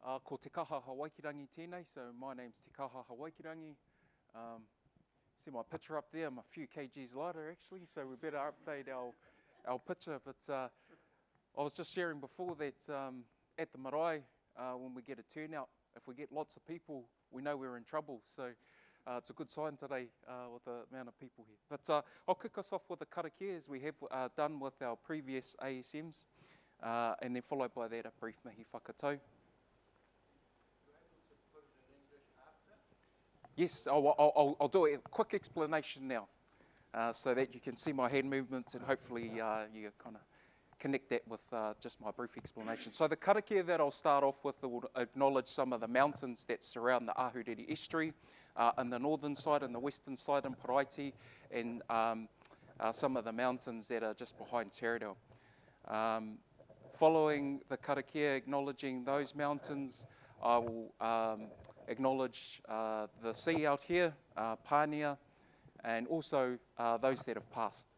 Ko te kaha Hawaikirangi tēnei, so my name's te kaha Hawaikirangi. See my picture up there, I'm a few kgs lighter actually, so we better update our picture. But I was just sharing before that at the marae, when we get a turnout, if we get lots of people, we know we're in trouble. So it's a good sign today with the amount of people here. But I'll kick us off with a karakia as we have done with our previous ASMs, and then followed by that a brief mihi whakatau. Yes, I'll do a quick explanation now so that you can see my hand movements and hopefully you kind of connect that with just my brief explanation. So the karakia that I'll start off with will acknowledge some of the mountains that surround the Ahuriri estuary on the northern side and the western side in Paraiti, and some of the mountains that are just behind Te Reo. Following the karakia acknowledging those mountains, I will acknowledge the sea out here, Pānia, and also those that have passed.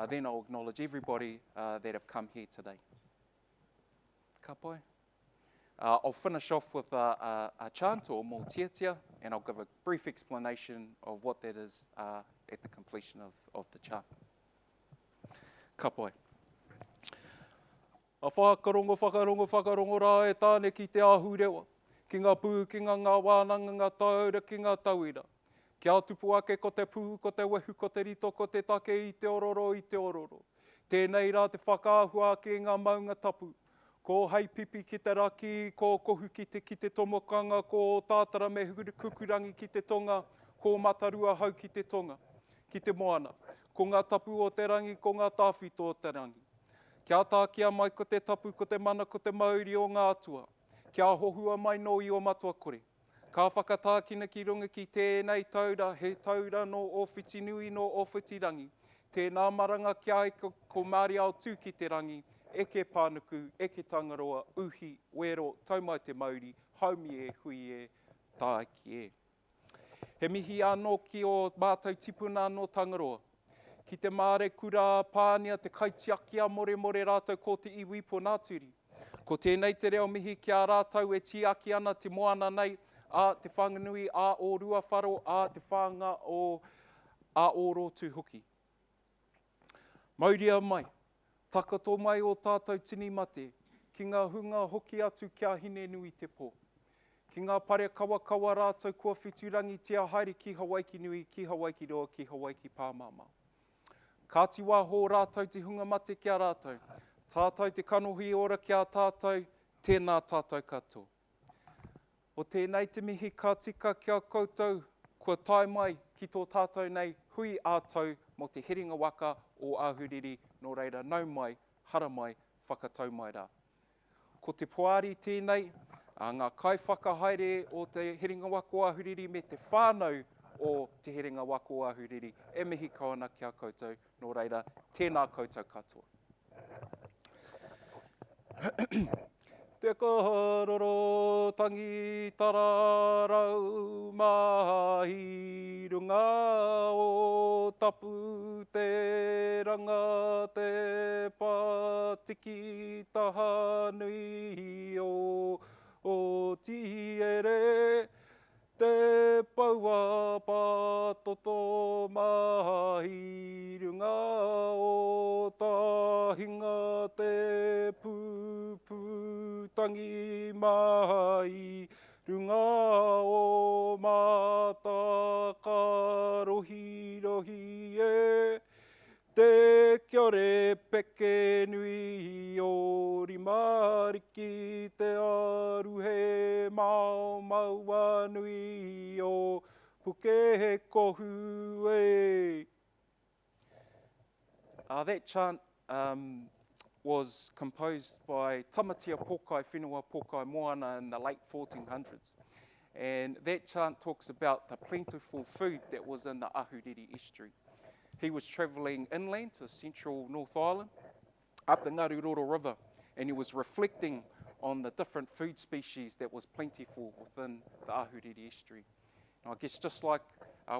Then I'll acknowledge everybody that have come here today. Ka pai. I'll finish off with a chant or mōtiatia, and I'll give a brief explanation of what that is at the completion of the chant. Ka pai. A whakarongo rā e tāne ki te ahurewa. Ki ngā pū, ki ngā wānanga, ngā taura, ki ngā tauira. Kia tupu ake ko te pū, ko te wehu, ko te rito, ko te take i te ororo, i te ororo. Tēnei rā te whakaahua ake ngā maunga tapu. Ko hei pipi ki te raki, ko kohu ki te tomokanga, ko tātara me kukurangi ki te tonga, ko matarua hau ki te tonga, ki te moana. Ko ngā tapu o te rangi, ko ngā tāwhito o te rangi. Kia tākia mai ko te tapu, ko te mana, ko te mauri o ngā atua. Kia hohua mai no i o matua kore. Ka whakatākina ki runga ki tēnei taura, he taura no o whitinui no o whitirangi. Tēnā maranga kia ai ko Māori ao tū ki te rangi, eke pānuku, eke tangaroa, uhi, wero, taumai te mauri, haumi e, hui e, tāki e. He mihi anō ki o mātou tipuna anō tangaroa. Ki te māre kura Pānia, te kaitiakia more rātou ko te iwi po Ngāturi. Ko tēnei te reo mihi ki a rātou e tiaki ana te moana nei, a te whanganui, a o ruawharo, a te whanga o a o rotu hoki. Mauria mai, takato mai o tātou tini mate, ki ngā hunga hoki atu kia hine nui te pō. Ki ngā pare kawa rātou kua whiturangi tia haere ki Hawaii nui, ki Hawaii roa, ki Hawaii pāmama. Ka tiwa hō rātou te hunga mate kia rātou. Tātou te kanohi ora kia tātou, tēnā tātou katoa. O tēnei te mihi ka tika kia koutou, kua tae mai ki tō tātou nei, hui ātou mo te heringa waka o Ahuriri, nō reira nau mai, hara mai, whakatau mai rā. Ko te poari tēnei, ngā kai whakahaere o te heringa waka o Ahuriri me te whānau o te heringa waka o Ahuriri, e mihi kawana kia koutou, nō reira, tēnā koutou katoa. Te kaharoro tangi tararau mahi runga o tapu te ranga te patiki taha nui o tiere te paua patoto mahi runga o tahinga te pupu tangi mahi runga o mata ka rohi e te kiore peke nui o rimariki te aruhe maua nui o puke kohu e. That chant was composed by Tamatia Pokai, Whenua Pokai Moana in the late 1400s. And that chant talks about the plentiful food that was in the Ahuriri estuary. He was travelling inland to central North Island, up the Ngaruroro River, and he was reflecting on the different food species that was plentiful within the Ahuriri estuary. And I guess just like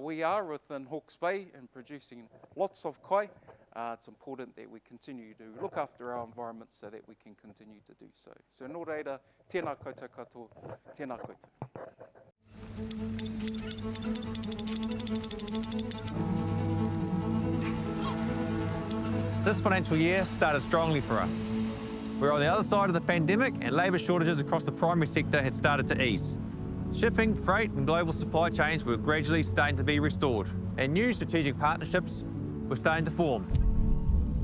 we are within Hawke's Bay and producing lots of kai, It's important that we continue to look after our environment so that we can continue to do so. So nō reira, tēnā koutou katoa, tēnā koutou. This financial year started strongly for us. We're on the other side of the pandemic and labour shortages across the primary sector had started to ease. Shipping, freight and global supply chains were gradually starting to be restored and new strategic partnerships were starting to form.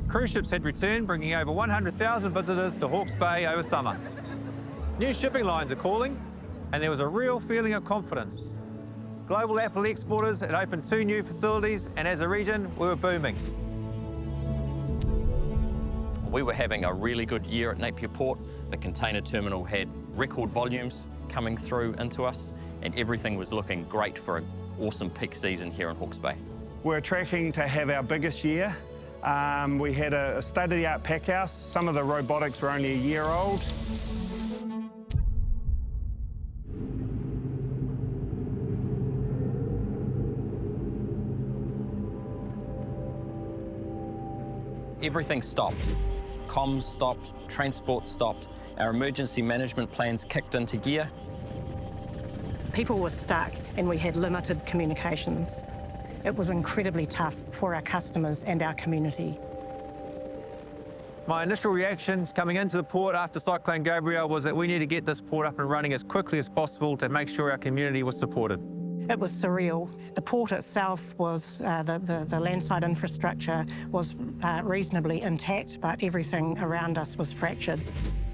Cruise ships had returned, bringing over 100,000 visitors to Hawke's Bay over summer. New shipping lines are calling and there was a real feeling of confidence. Global apple exporters had opened 2 new facilities and as a region we were booming. We were having a really good year at Napier Port. The container terminal had record volumes coming through into us and everything was looking great for an awesome peak season here in Hawke's Bay. We're tracking to have our biggest year. We had a state-of-the-art pack house. Some of the robotics were only a year old. Everything stopped. Comms stopped, transport stopped, our emergency management plans kicked into gear. People were stuck and we had limited communications. It was incredibly tough for our customers and our community. My initial reactions coming into the port after Cyclone Gabrielle was that we need to get this port up and running as quickly as possible to make sure our community was supported. It was surreal. The port itself was, the landside infrastructure was reasonably intact, but everything around us was fractured.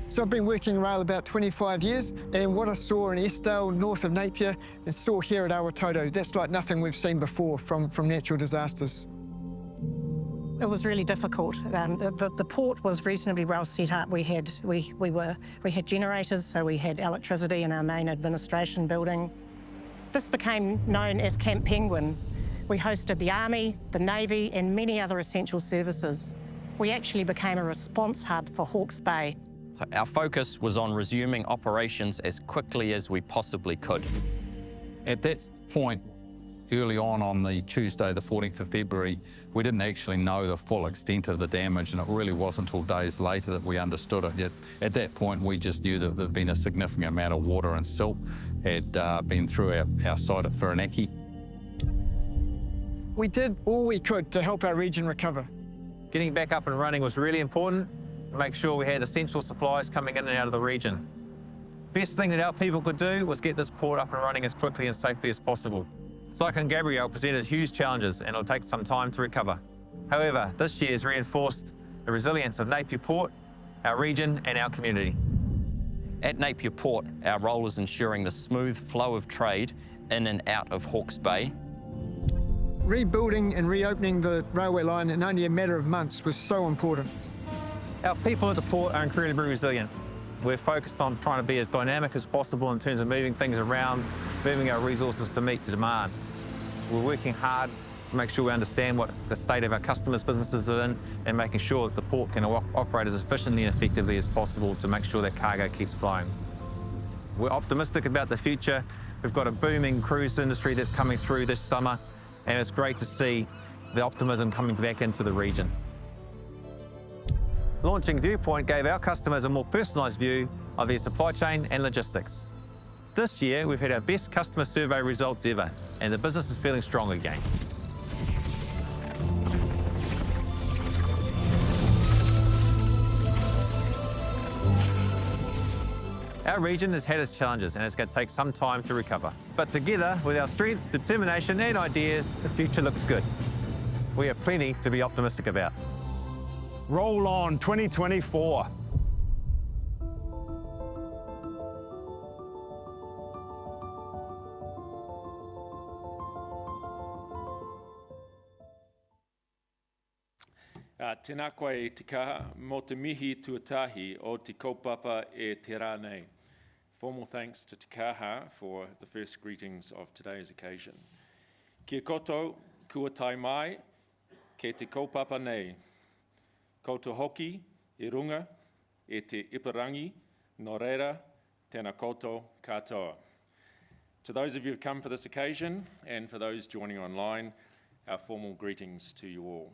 So I've been working rail about 25 years, and what I saw in Estelle, north of Napier, and saw here at Awatoto, that's like nothing we've seen before from natural disasters. It was really difficult. The port was reasonably well set up. We had generators, so we had electricity in our main administration building. This became known as Camp Penguin. We hosted the Army, the Navy and many other essential services. We actually became a response hub for Hawke's Bay. So our focus was on resuming operations as quickly as we possibly could. At that point, early on the Tuesday, the 14th of February, we didn't actually know the full extent of the damage, and it really wasn't until days later that we understood it. Yet at that point, we just knew that there'd been a significant amount of water and silt had been through our site at Whirinaki. We did all we could to help our region recover. Getting back up and running was really important to make sure we had essential supplies coming in and out of the region. Best thing that our people could do was get this port up and running as quickly and safely as possible. Cyclone Gabrielle presented huge challenges and it'll take some time to recover. However, this year has reinforced the resilience of Napier Port, our region and our community. At Napier Port, our role is ensuring the smooth flow of trade in and out of Hawke's Bay. Rebuilding and reopening the railway line in only a matter of months was so important. Our people at the port are incredibly resilient. We're focused on trying to be as dynamic as possible in terms of moving things around, moving our resources to meet the demand. We're working hard to make sure we understand what the state of our customers' businesses are in and making sure that the port can operate as efficiently and effectively as possible to make sure that cargo keeps flowing. We're optimistic about the future. We've got a booming cruise industry that's coming through this summer, and it's great to see the optimism coming back into the region. Launching Viewpoint gave our customers a more personalised view of their supply chain and logistics. This year, we've had our best customer survey results ever, and the business is feeling strong again. Our region has had its challenges and it's going to take some time to recover. But together, with our strength, determination and ideas, the future looks good. We have plenty to be optimistic about. Roll on 2024. Tēnā koe e tika mō te mihi tuatahi o te kaupapa e te rā nei. Formal thanks to Te Kaha for the first greetings of today's occasion. Kia koto, kua tai mai, ke te kaupapa nei. Koutou hoki, e runga, e te iparangi, nō reira, tēnā koutou katoa. To those of you who have come for this occasion, and for those joining online, our formal greetings to you all.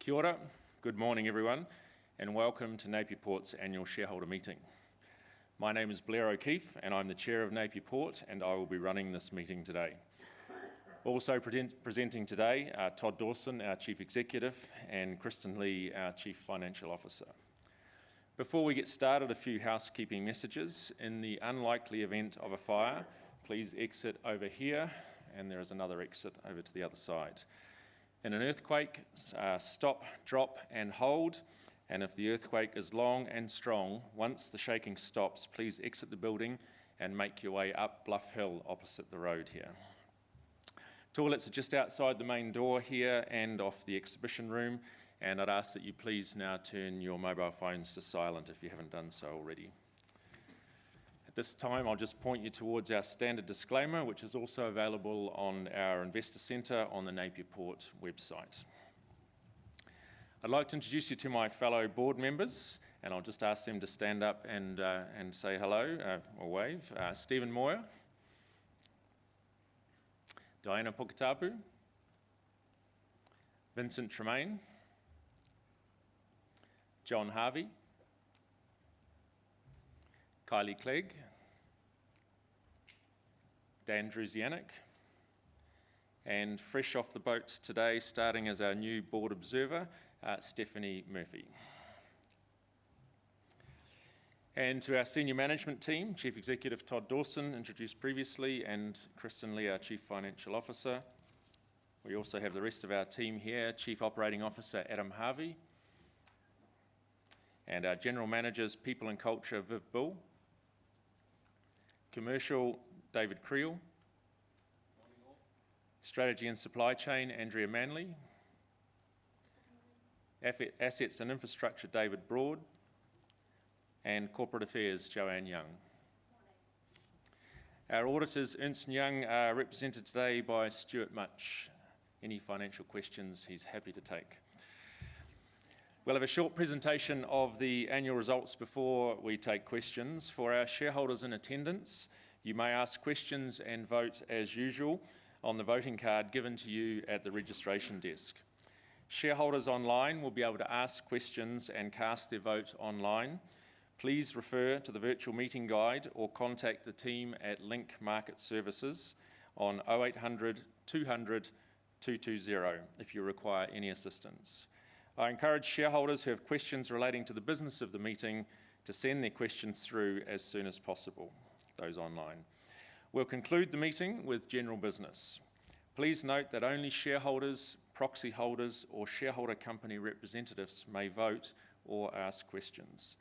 Kia ora, good morning everyone, and welcome to Napier Port's annual shareholder meeting. My name is Blair O'Keefe and I'm the Chair of Napier Port and I will be running this meeting today. Also presenting today are Todd Dawson, our Chief Executive, and Kristen Lee, our Chief Financial Officer. Before we get started, a few housekeeping messages. In the unlikely event of a fire, please exit over here, and there is another exit over to the other side. In an earthquake, stop, drop and hold, and if the earthquake is long and strong, once the shaking stops, please exit the building and make your way up Bluff Hill opposite the road here. Toilets are just outside the main door here and off the exhibition room, and I'd ask that you please now turn your mobile phones to silent if you haven't done so already. At this time, I'll just point you towards our standard disclaimer, which is also available on our Investor Centre on the Napier Port website. I'd like to introduce you to my fellow board members, and I'll just ask them to stand up and say hello or wave. Stephen Moyer, Diana Pukatapu, Vincent Tremaine, John Harvey, Kylie Clegg, Dan Druzianic, and fresh off the boat today, starting as our new board observer, Stephanie Murphy. And to our senior management team, Chief Executive Todd Dawson, introduced previously, and Kristen Lee, our Chief Financial Officer. We also have the rest of our team here, Chief Operating Officer Adam Harvey, and our General Managers, People and Culture, Viv Bull, Commercial, David Creel, Strategy and Supply Chain, Andrea Manley, Assets and Infrastructure, David Broad, and Corporate Affairs, Joanne Young. Our auditors, Ernst & Young, are represented today by Stuart Much. Any financial questions, he's happy to take. We'll have a short presentation of the annual results before we take questions. For our shareholders in attendance, you may ask questions and vote as usual on the voting card given to you at the registration desk. Shareholders online will be able to ask questions and cast their vote online. Please refer to the virtual meeting guide or contact the team at Link Market Services on 0800 200 220 if you require any assistance. I encourage shareholders who have questions relating to the business of the meeting to send their questions through as soon as possible, those online. We'll conclude the meeting with general business. Please note that only shareholders, proxy holders or shareholder company representatives may vote or ask questions.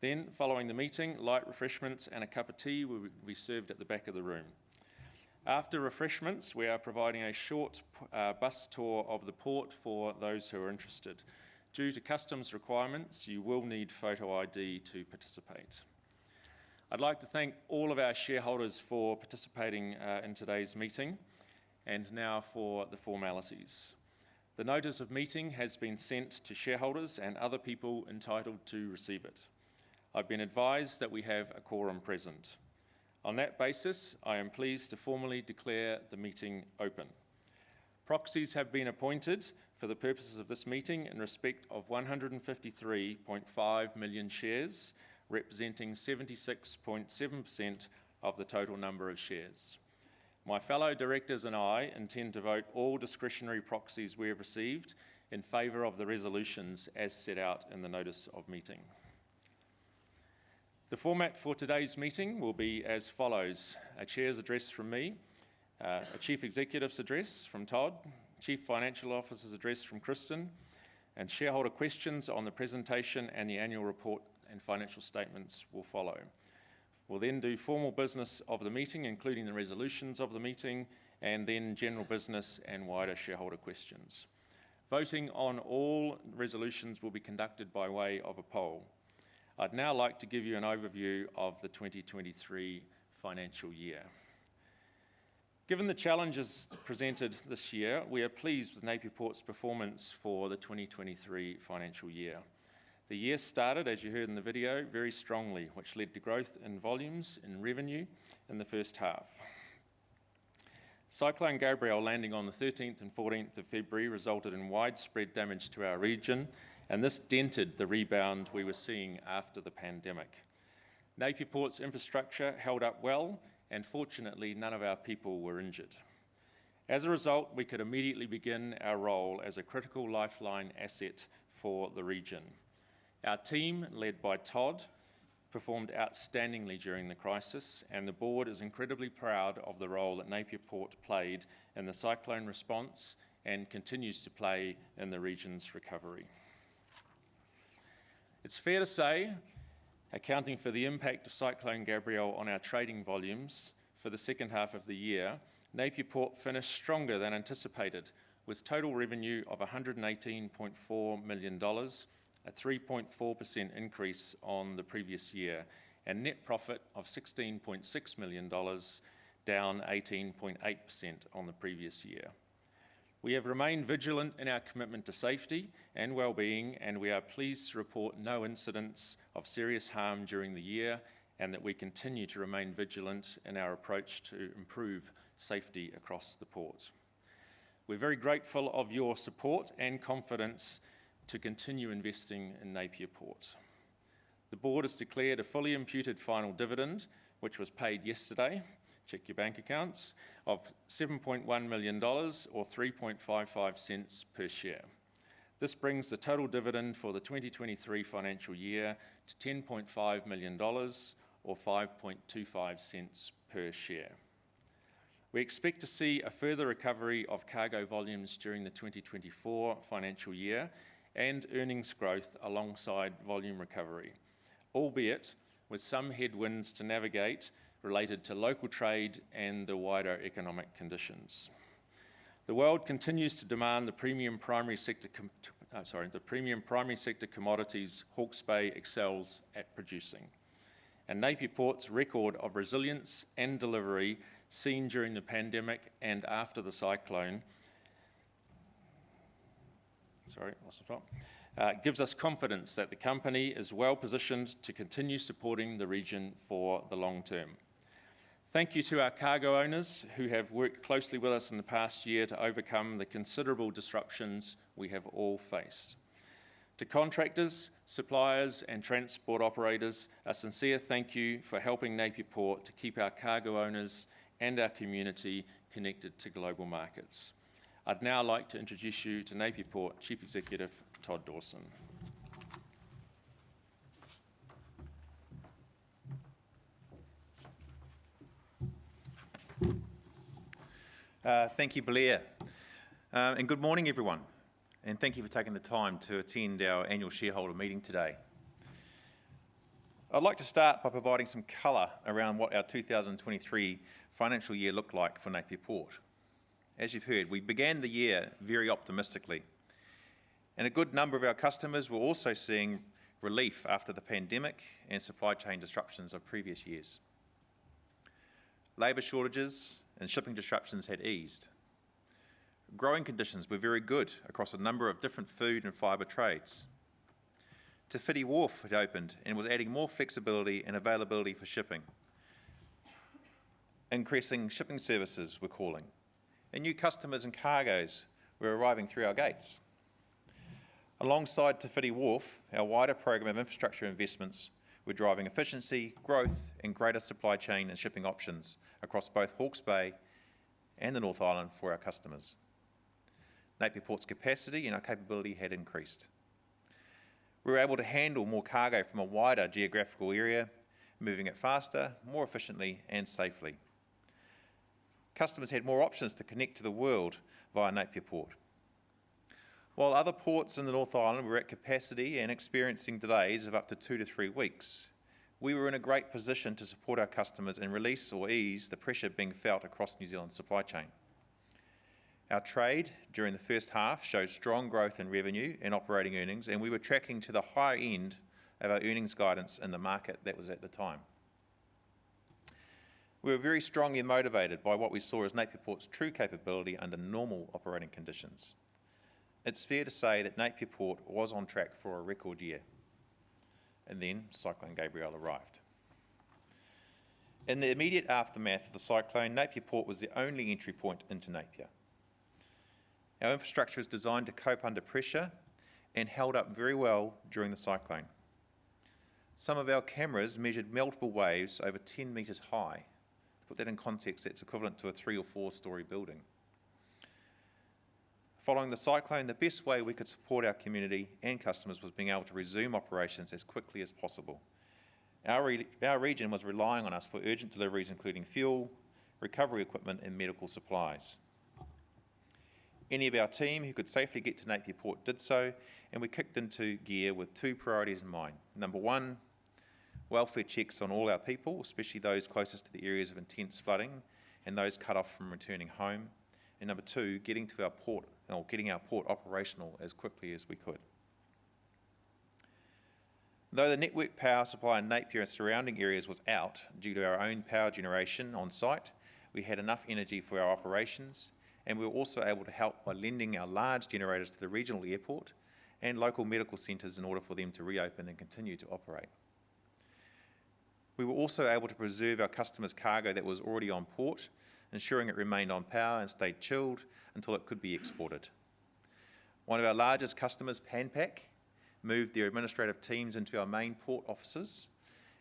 Then, following the meeting, light refreshments and a cup of tea will be served at the back of the room. After refreshments, we are providing a short bus tour of the port for those who are interested. Due to customs requirements, you will need photo ID to participate. I'd like to thank all of our shareholders for participating in today's meeting. And now for the formalities. The notice of meeting has been sent to shareholders and other people entitled to receive it. I've been advised that we have a quorum present. On that basis, I am pleased to formally declare the meeting open. Proxies have been appointed for the purposes of this meeting in respect of 153.5 million shares, representing 76.7% of the total number of shares. My fellow directors and I intend to vote all discretionary proxies we have received in favour of the resolutions as set out in the notice of meeting. The format for today's meeting will be as follows: a chair's address from me, a chief executive's address from Todd, chief financial officer's address from Kristen, and shareholder questions on the presentation and the annual report and financial statements will follow. We'll then do formal business of the meeting, including the resolutions of the meeting, and then general business and wider shareholder questions. Voting on all resolutions will be conducted by way of a poll. I'd now like to give you an overview of the 2023 financial year. Given the challenges presented this year, we are pleased with Napier Port's performance for the 2023 financial year. The year started, as you heard in the video, very strongly, which led to growth in volumes and revenue in the first half. Cyclone Gabrielle landing on the 13th and 14th of February resulted in widespread damage to our region, and this dented the rebound we were seeing after the pandemic. Napier Port's infrastructure held up well, and fortunately none of our people were injured. As a result, we could immediately begin our role as a critical lifeline asset for the region. Our team, led by Todd, performed outstandingly during the crisis, and the board is incredibly proud of the role that Napier Port played in the cyclone response and continues to play in the region's recovery. It's fair to say, accounting for the impact of Cyclone Gabrielle on our trading volumes for the second half of the year, Napier Port finished stronger than anticipated, with total revenue of $118.4 million, a 3.4% increase on the previous year, and net profit of $16.6 million, down 18.8% on the previous year. We have remained vigilant in our commitment to safety and well-being, and we are pleased to report no incidents of serious harm during the year, and that we continue to remain vigilant in our approach to improve safety across the port. We're very grateful of your support and confidence to continue investing in Napier Port. The board has declared a fully imputed final dividend, which was paid yesterday, check your bank accounts, of $7.1 million or 3.55 cents per share. This brings the total dividend for the 2023 financial year to $10.5 million or 5.25 cents per share. We expect to see a further recovery of cargo volumes during the 2024 financial year and earnings growth alongside volume recovery, albeit with some headwinds to navigate related to local trade and the wider economic conditions. The world continues to demand the premium primary sector commodities Hawke's Bay excels at producing. And Napier Port's record of resilience and delivery seen during the pandemic and after the cyclone gives us confidence that the company is well positioned to continue supporting the region for the long term. Thank you to our cargo owners who have worked closely with us in the past year to overcome the considerable disruptions we have all faced. To contractors, suppliers and transport operators, a sincere thank you for helping Napier Port to keep our cargo owners and our community connected to global markets. I'd now like to introduce you to Napier Port Chief Executive Todd Dawson. Thank you, Blair. And good morning, everyone. And thank you for taking the time to attend our annual shareholder meeting today. I'd like to start by providing some colour around what our 2023 financial year looked like for Napier Port. As you've heard, we began the year very optimistically, and a good number of our customers were also seeing relief after the pandemic and supply chain disruptions of previous years. Labour shortages and shipping disruptions had eased. Growing conditions were very good across a number of different food and fibre trades. Te Whiti Wharf had opened and was adding more flexibility and availability for shipping. Increasing shipping services were calling, and new customers and cargoes were arriving through our gates. Alongside Te Whiti Wharf, our wider program of infrastructure investments were driving efficiency, growth and greater supply chain and shipping options across both Hawke's Bay and the North Island for our customers. Napier Port's capacity and our capability had increased. We were able to handle more cargo from a wider geographical area, moving it faster, more efficiently and safely. Customers had more options to connect to the world via Napier Port. While other ports in the North Island were at capacity and experiencing delays of up to 2 to 3 weeks, we were in a great position to support our customers and release or ease the pressure being felt across New Zealand's supply chain. Our trade during the first half showed strong growth in revenue and operating earnings, and we were tracking to the higher end of our earnings guidance in the market that was at the time. We were very strongly motivated by what we saw as Napier Port's true capability under normal operating conditions. It's fair to say that Napier Port was on track for a record year. And then Cyclone Gabrielle arrived. In the immediate aftermath of the cyclone, Napier Port was the only entry point into Napier. Our infrastructure is designed to cope under pressure and held up very well during the cyclone. Some of our cameras measured multiple waves over 10 metres high. To put that in context, that's equivalent to a 3 or 4 story building. Following the cyclone, the best way we could support our community and customers was being able to resume operations as quickly as possible. Our region was relying on us for urgent deliveries, including fuel, recovery equipment and medical supplies. Any of our team who could safely get to Napier Port did so, and we kicked into gear with 2 priorities in mind. Number 1, welfare checks on all our people, especially those closest to the areas of intense flooding and those cut off from returning home. And number 2, getting our port operational as quickly as we could. Though the network power supply in Napier and surrounding areas was out due to our own power generation on site, we had enough energy for our operations, and we were also able to help by lending our large generators to the regional airport and local medical centres in order for them to reopen and continue to operate. We were also able to preserve our customers' cargo that was already on port, ensuring it remained on power and stayed chilled until it could be exported. One of our largest customers, Panpac, moved their administrative teams into our main port offices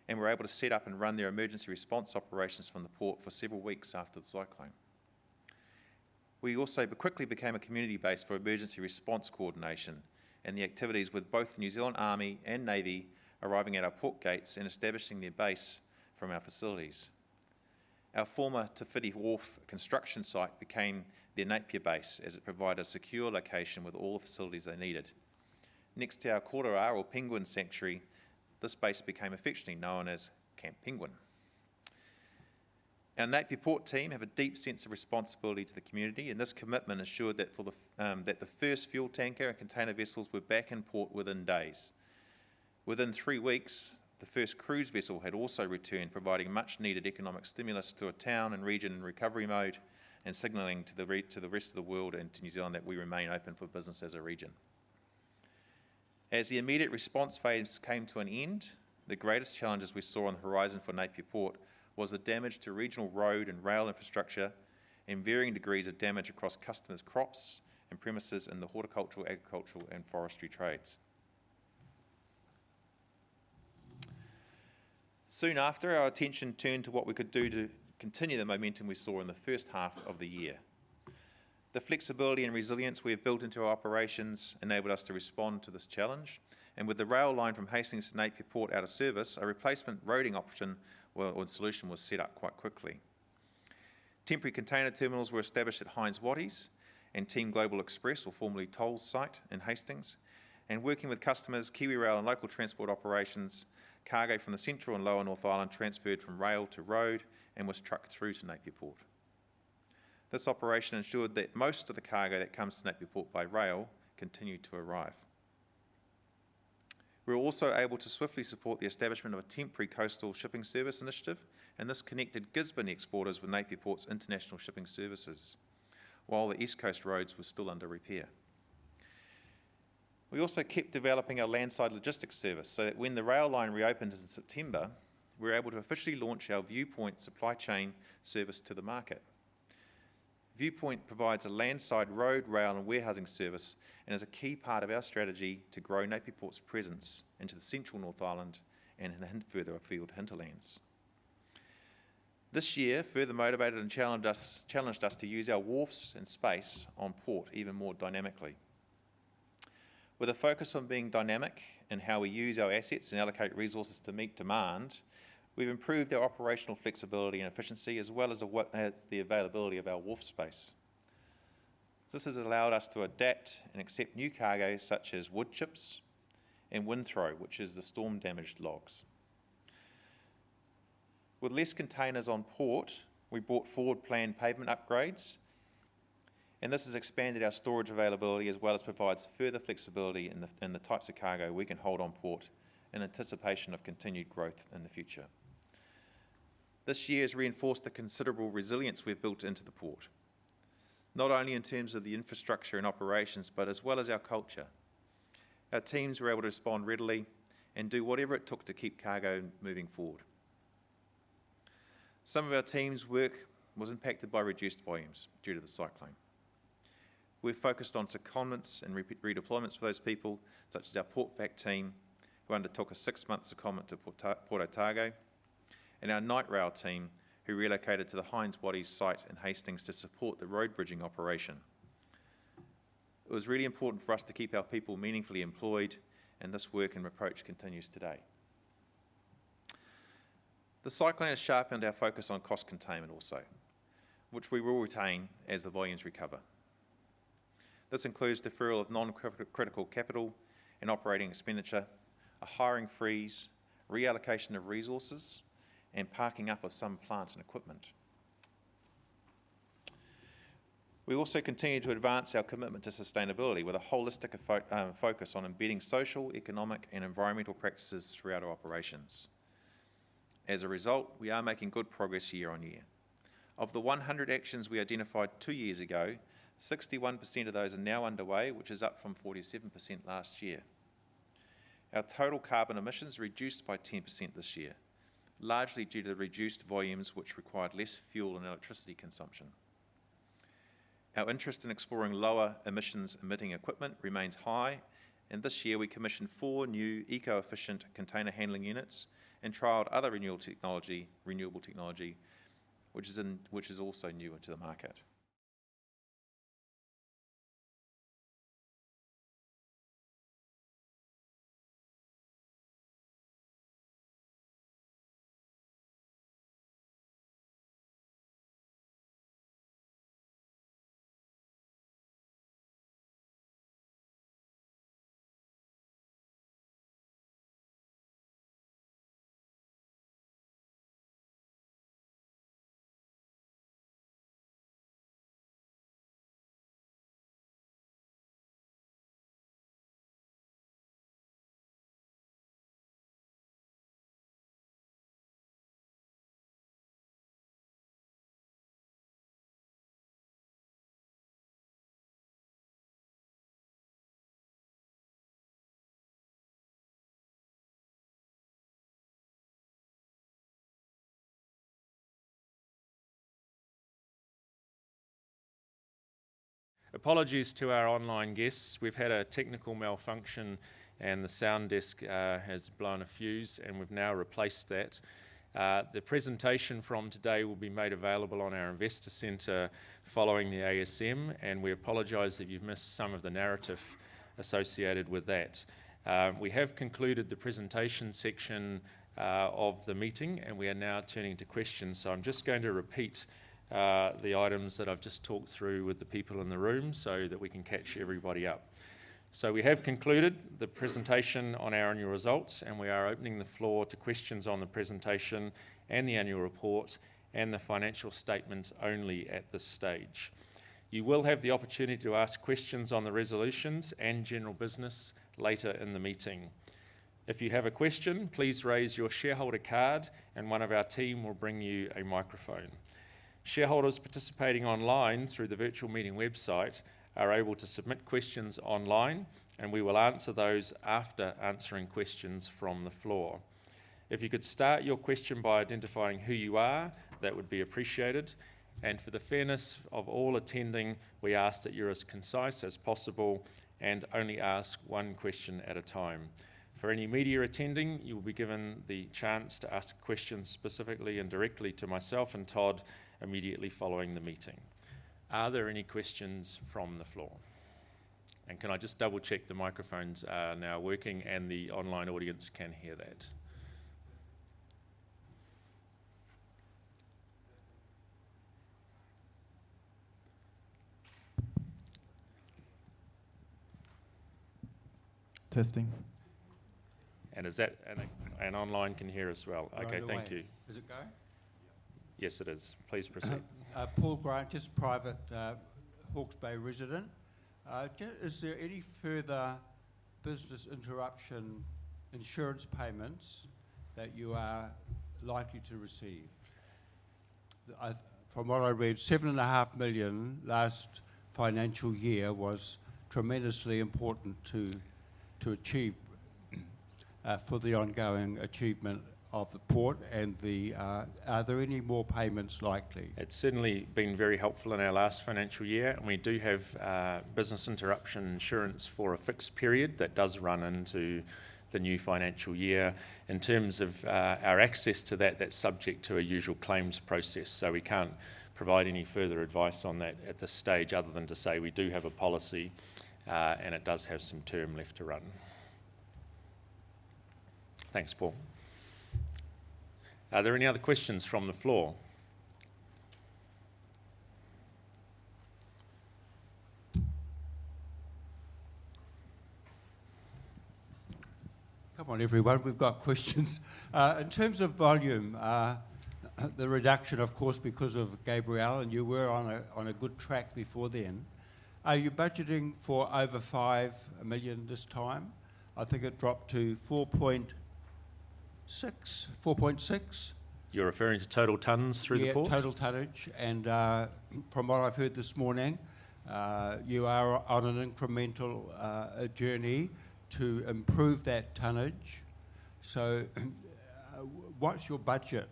and were able to set up and run their emergency response operations from the port for several weeks after the cyclone. We also quickly became a community base for emergency response coordination and the activities with both the New Zealand Army and Navy arriving at our port gates and establishing their base from our facilities. Our former Te Whiti Wharf construction site became their Napier base as it provided a secure location with all the facilities they needed. Next to our Koroa or Penguin Sanctuary, this base became affectionately known as Camp Penguin. Our Napier Port team have a deep sense of responsibility to the community, and this commitment ensured that that the first fuel tanker and container vessels were back in port within days. Within 3 weeks, the first cruise vessel had also returned, providing much needed economic stimulus to a town and region in recovery mode and signalling to the rest of the world and to New Zealand that we remain open for business as a region. As the immediate response phase came to an end, the greatest challenges we saw on the horizon for Napier Port was the damage to regional road and rail infrastructure and varying degrees of damage across customers' crops and premises in the horticultural, agricultural and forestry trades. Soon after, our attention turned to what we could do to continue the momentum we saw in the first half of the year. The flexibility and resilience we have built into our operations enabled us to respond to this challenge, and with the rail line from Hastings to Napier Port out of service, a replacement roading option or solution was set up quite quickly. Temporary container terminals were established at Hines Watties and Team Global Express, or formerly Toll's site in Hastings, and working with customers, KiwiRail and local transport operations, cargo from the Central and Lower North Island transferred from rail to road and was trucked through to Napier Port. This operation ensured that most of the cargo that comes to Napier Port by rail continued to arrive. We were also able to swiftly support the establishment of a temporary coastal shipping service initiative, and this connected Gisborne exporters with Napier Port's international shipping services, while the East Coast roads were still under repair. We also kept developing our landside logistics service so that when the rail line reopened in September, we were able to officially launch our Viewpoint supply chain service to the market. Viewpoint provides a landside road, rail and warehousing service and is a key part of our strategy to grow Napier Port's presence into the central North Island and in the further afield hinterlands. This year further motivated and challenged us to use our wharfs and space on port even more dynamically. With a focus on being dynamic in how we use our assets and allocate resources to meet demand, we've improved our operational flexibility and efficiency as well as the availability of our wharf space. This has allowed us to adapt and accept new cargoes such as wood chips and windthrow, which is the storm-damaged logs. With less containers on port, we brought forward planned pavement upgrades, and this has expanded our storage availability as well as provides further flexibility in the types of cargo we can hold on port in anticipation of continued growth in the future. This year has reinforced the considerable resilience we've built into the port, not only in terms of the infrastructure and operations, but as well as our culture. Our teams were able to respond readily and do whatever it took to keep cargo moving forward. Some of our team's work was impacted by reduced volumes due to the cyclone. We've focused on secondments and redeployments for those people, such as our Portback team, who undertook a 6-month secondment to Port Otago, and our night rail team, who relocated to the Hines Waddies site in Hastings to support the road bridging operation. It was really important for us to keep our people meaningfully employed, and this work and approach continues today. The cyclone has sharpened our focus on cost containment also, which we will retain as the volumes recover. This includes deferral of non-critical capital and operating expenditure, a hiring freeze, reallocation of resources, and parking up of some plant and equipment. We also continue to advance our commitment to sustainability with a holistic focus on embedding social, economic, and environmental practices throughout our operations. As a result, we are making good progress year on year. Of the 100 actions we identified 2 years ago, 61% of those are now underway, which is up from 47% last year. Our total carbon emissions reduced by 10% this year, largely due to the reduced volumes which required less fuel and electricity consumption. Our interest in exploring lower emissions emitting equipment remains high, and this year we commissioned 4 new eco-efficient container handling units and trialled other renewable technology, which is also newer to the market. Apologies to our online guests. We've had a technical malfunction and the sound desk has blown a fuse, and we've now replaced that. The presentation from today will be made available on our Investor Centre following the ASM, and we apologise if you've missed some of the narrative associated with that. We have concluded the presentation section of the meeting, and we are now turning to questions. So I'm just going to repeat the items that I've just talked through with the people in the room so that we can catch everybody up. So we have concluded the presentation on our annual results, and we are opening the floor to questions on the presentation and the annual report and the financial statements only at this stage. You will have the opportunity to ask questions on the resolutions and general business later in the meeting. If you have a question, please raise your shareholder card and one of our team will bring you a microphone. Shareholders participating online through the virtual meeting website are able to submit questions online, and we will answer those after answering questions from the floor. If you could start your question by identifying who you are, that would be appreciated. And for the fairness of all attending, we ask that you're as concise as possible and only ask one question at a time. For any media attending, you will be given the chance to ask questions specifically and directly to myself and Todd immediately following the meeting. Are there any questions from the floor? And can I just double check the microphones are now working and the online audience can hear that? Testing. And is that, and online can hear as well? Okay, Right thank away. you. Is it go? Yes, it is. Please proceed. Paul Grant, just private Hawke's Bay resident. Is there any further business interruption insurance payments that you are likely to receive? From what I read, 7.5 million last financial year was tremendously important to achieve for the ongoing achievement of the port and are there any more payments likely? It's certainly been very helpful in our last financial year, and we do have business interruption insurance for a fixed period that does run into the new financial year. In terms of our access to that, that's subject to a usual claims process, so we can't provide any further advice on that at this stage other than to say we do have a policy and it does have some term left to run. Thanks, Paul. Are there any other questions from the floor? Come on, everyone, we've got questions. In terms of volume, the reduction, of course, because of Gabrielle, and you were on a good track before then. Are you budgeting for over 5 million this time? I think it dropped to 4.6. You're referring to total tonnes through the port? Yeah, total tonnage. And from what I've heard this morning, you are on an incremental journey to improve that tonnage. So what's your budget?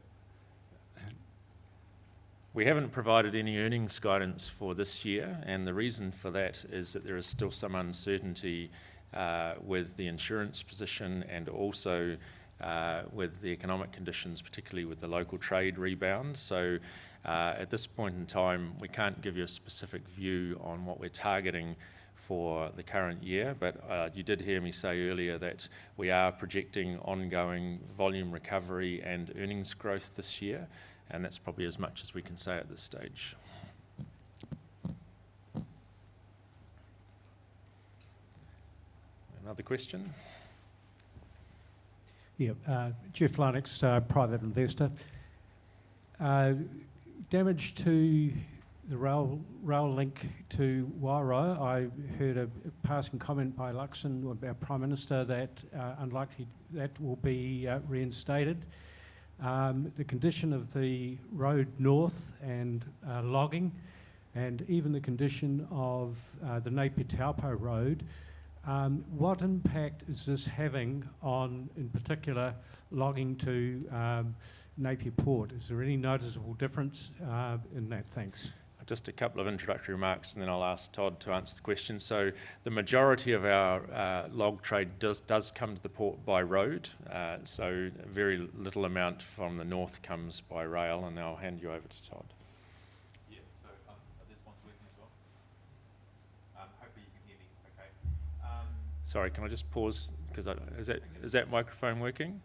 We haven't provided any earnings guidance for this year, and the reason for that is that there is still some uncertainty with the insurance position and also with the economic conditions, particularly with the local trade rebound. So at this point in time, we can't give you a specific view on what we're targeting for the current year, but you did hear me say earlier that we are projecting ongoing volume recovery and earnings growth this year, and that's probably as much as we can say at this stage. Another question? Yeah, Jeff Lennox, private investor. Damage to the rail link to Wairau. I heard a passing comment by Luxon, our Prime Minister, that unlikely that will be reinstated. The condition of the road north and logging, and even the condition of the Napier Taupo road, what impact is this having on, in particular, logging to Napier Port? Is there any noticeable difference in that? Thanks. Just a couple of introductory remarks and then I'll ask Todd to answer the question. So the majority of our log trade does come to the port by road, so very little amount from the north comes by rail, and I'll hand you over to Todd. Yeah, so this one's working as well. Hopefully you can hear me okay. Sorry, can I just pause, because is that microphone working?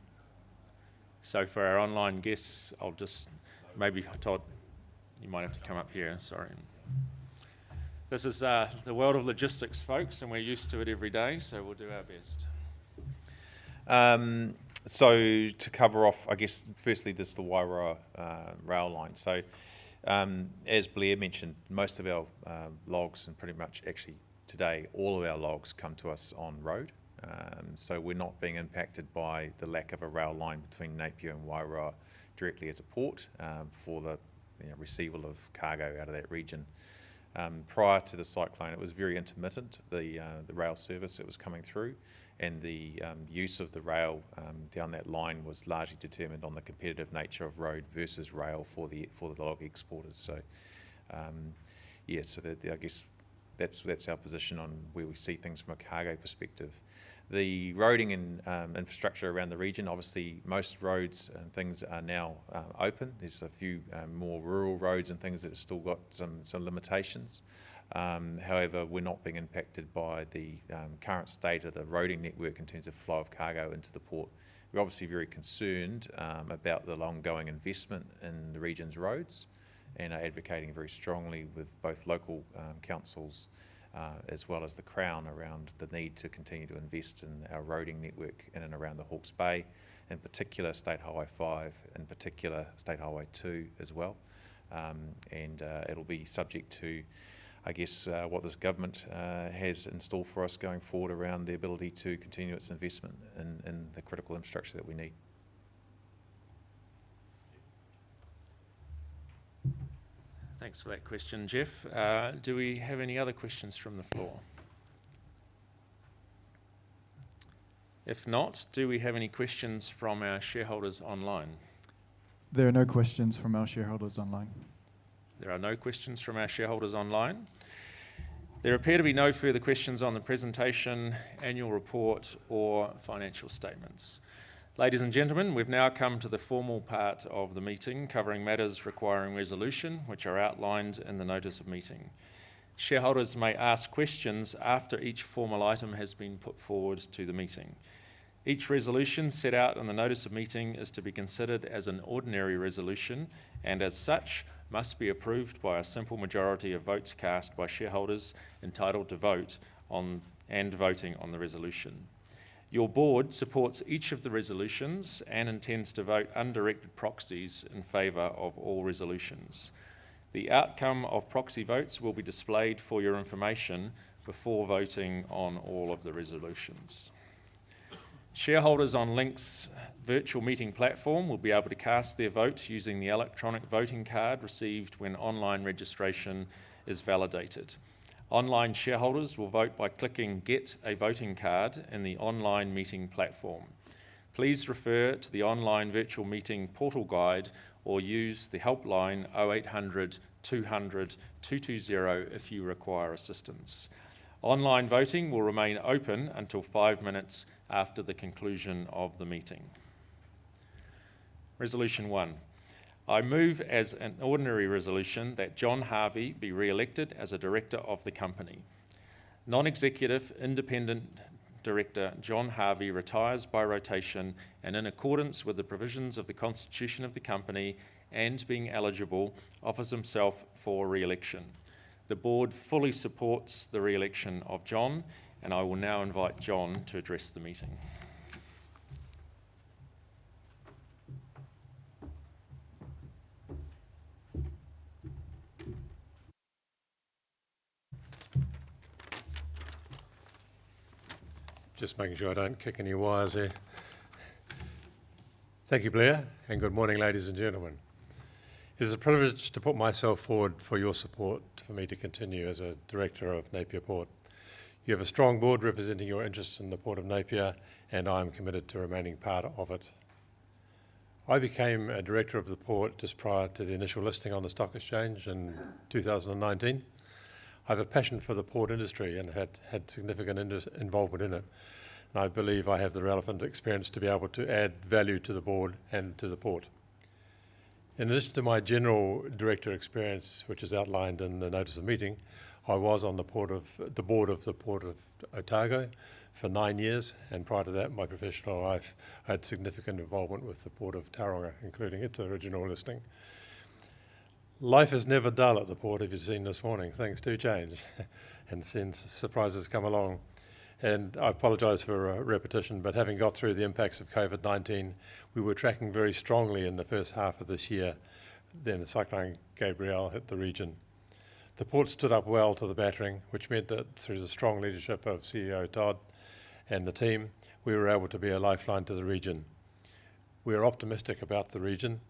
So for our online guests, I'll just, maybe Todd, you might have to come up here, sorry. This is the world of logistics, folks, and we're used to it every day, so we'll do our best. So to cover off, I guess, firstly, this is the Wairau rail line. So as Blair mentioned, most of our logs, and pretty much actually today, all of our logs come to us on road. So we're not being impacted by the lack of a rail line between Napier and Wairau directly as a port for the receival of cargo out of that region. Prior to the cyclone, it was very intermittent, the rail service that was coming through, and the use of the rail down that line was largely determined on the competitive nature of road versus rail for the log exporters. So yeah, so I guess that's our position on where we see things from a cargo perspective. The roading and infrastructure around the region, obviously most roads and things are now open. There's a few more rural roads and things that have still got some limitations. However, we're not being impacted by the current state of the roading network in terms of flow of cargo into the port. We're obviously very concerned about the ongoing investment in the region's roads, and are advocating very strongly with both local councils as well as the Crown around the need to continue to invest in our roading network in and around the Hawke's Bay, in particular State Highway 5, in particular State Highway 2 as well. And it'll be subject to, I guess, what this government has in store for us going forward around the ability to continue its investment in the critical infrastructure that we need. Thanks for that question, Jeff. Do we have any other questions from the floor? If not, do we have any questions from our shareholders online? There are no questions from our shareholders online. There are no questions from our shareholders online. There appear to be no further questions on the presentation, annual report or financial statements. Ladies and gentlemen, we've now come to the formal part of the meeting covering matters requiring resolution, which are outlined in the notice of meeting. Shareholders may ask questions after each formal item has been put forward to the meeting. Each resolution set out in the notice of meeting is to be considered as an ordinary resolution and as such must be approved by a simple majority of votes cast by shareholders entitled to vote on and voting on the resolution. Your board supports each of the resolutions and intends to vote undirected proxies in favour of all resolutions. The outcome of proxy votes will be displayed for your information before voting on all of the resolutions. Shareholders on Link's virtual meeting platform will be able to cast their vote using the electronic voting card received when online registration is validated. Online shareholders will vote by clicking Get a Voting Card in the online meeting platform. Please refer to the online virtual meeting portal guide or use the helpline 0800 200 220 if you require assistance. Online voting will remain open until 5 minutes after the conclusion of the meeting. Resolution 1. I move as an ordinary resolution that John Harvey be re-elected as a director of the company. Non-executive independent director John Harvey retires by rotation and in accordance with the provisions of the constitution of the company and being eligible offers himself for re-election. The board fully supports the re-election of John and I will now invite John to address the meeting. Just making sure I don't kick any wires here. Thank you, Blair, and good morning, ladies and gentlemen. It is a privilege to put myself forward for your support for me to continue as a director of Napier Port. You have a strong board representing your interests in the Port of Napier, and I am committed to remaining part of it. I became a director of the port just prior to the initial listing on the stock exchange in 2019. I have a passion for the port industry and had significant involvement in it. And I believe I have the relevant experience to be able to add value to the board and to the port. In addition to my general director experience, which is outlined in the notice of meeting, I was on the board of the Port of Otago for 9 years, and prior to that, my professional life, I had significant involvement with the Port of Tauranga, including its original listing. Life is never dull at the port, as you've seen this morning. Things do change, and since surprises come along. And I apologise for repetition, but having got through the impacts of COVID-19, we were tracking very strongly in the first half of this year. Then the Cyclone Gabrielle hit the region. The port stood up well to the battering, which meant that through the strong leadership of CEO Todd and the team, we were able to be a lifeline to the region. We are optimistic about the region,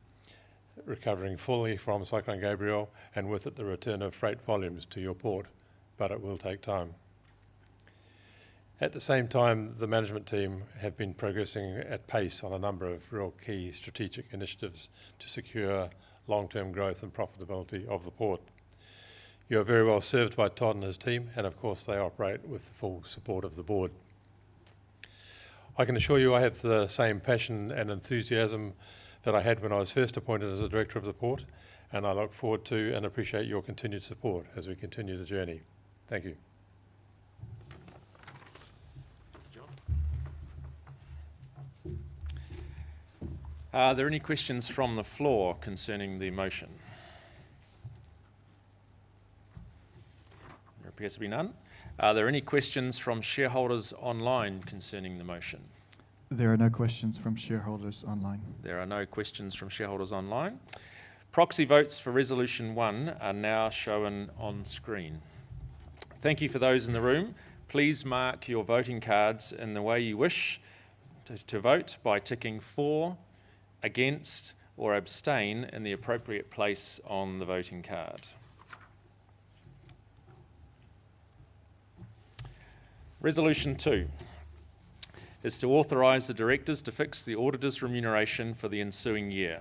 recovering fully from Cyclone Gabrielle, and with it the return of freight volumes to your port, but it will take time. At the same time, the management team have been progressing at pace on a number of real key strategic initiatives to secure long-term growth and profitability of the port. You are very well served by Todd and his team, and of course they operate with the full support of the board. I can assure you I have the same passion and enthusiasm that I had when I was first appointed as a director of the port, and I look forward to and appreciate your continued support as we continue the journey. Thank you. Are there any questions from the floor concerning the motion? There appears to be none. Are there any questions from shareholders online concerning the motion? There are no questions from shareholders online. There are no questions from shareholders online. Proxy votes for Resolution 1 are now shown on screen. Thank you for those in the room. Please mark your voting cards in the way you wish to vote by ticking for, against, or abstain in the appropriate place on the voting card. Resolution 2. is to authorise the directors to fix the auditor's remuneration for the ensuing year.